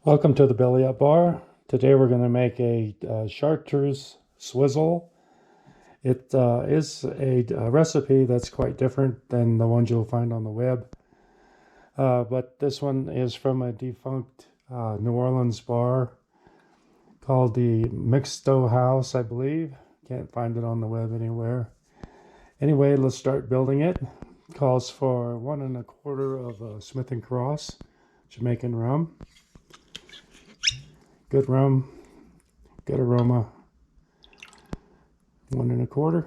Welcome to the Belly Up Bar. Today we're going to make a chartreuse swizzle. It is a recipe that's quite different than the ones you'll find on the web. But this one is from a defunct New Orleans bar called the Mixo House, I believe. Can't find it on the web anywhere. Anyway, let's start building it. Calls for 1 1/4 of Smith & Cross Jamaican rum. Good rum, good aroma. 1 1/4.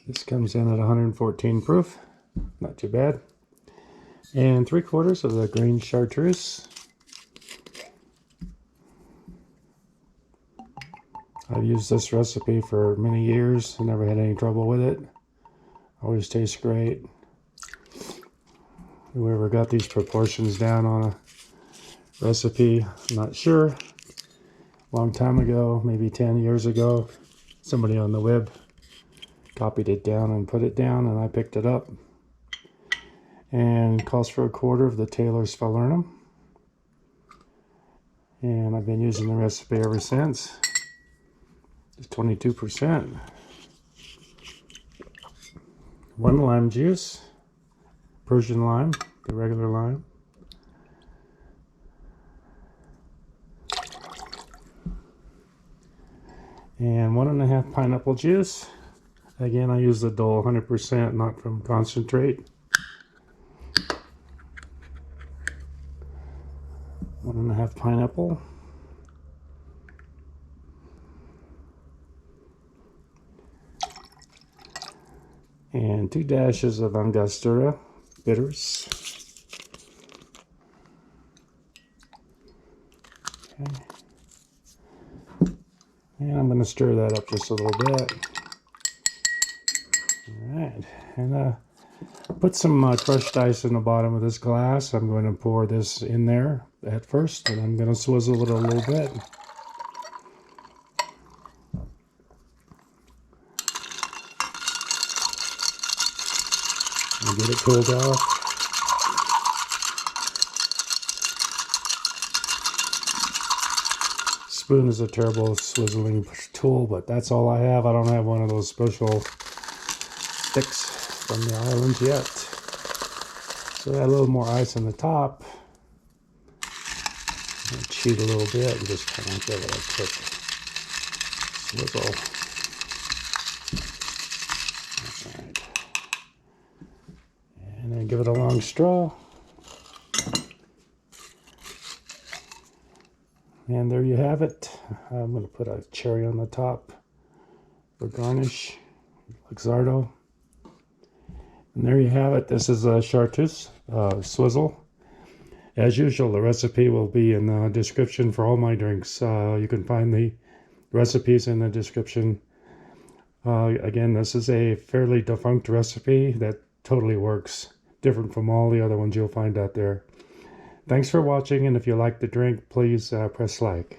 This comes in at 114 proof, not too bad. And 3/4 of the Green Chartreuse. I've used this recipe for many years. I never had any trouble with it. Always tastes great. Whoever got these proportions down on a recipe, I'm not sure. A long time ago, maybe 10 years ago, somebody on the web copied it down and put it down, and I picked it up. And calls for 1/4 of the Taylor's falernum. And I've been using the recipe ever since. It's 22%. 1 lime juice, Persian lime, the regular lime. And 1 1/2 pineapple juice. Again, I use the Dole 100%, not from concentrate. 1 1/2 pineapple. And 2 dashes of Angostura bitters. Okay. And I'm going to stir that up just a little bit. Alright, and put some crushed ice in the bottom of this glass. I'm going to pour this in there at first, and I'm going to swizzle it a little bit. And get it cooled off. Spoon is a terrible swizzling tool, but that's all I have. I don't have one of those special sticks from the islands yet. So add a little more ice on the top. And cheat a little bit and just kind of give it a quick swizzle. Alright. And then give it a long straw. And there you have it. I'm going to put a cherry on the top for garnish. Luxardo. And there you have it. This is a chartreuse swizzle. As usual, the recipe will be in the description for all my drinks. You can find the recipes in the description. Again, this is a fairly defunct recipe that totally works. Different from all the other ones you'll find out there. Thanks for watching, and if you like the drink, please press like.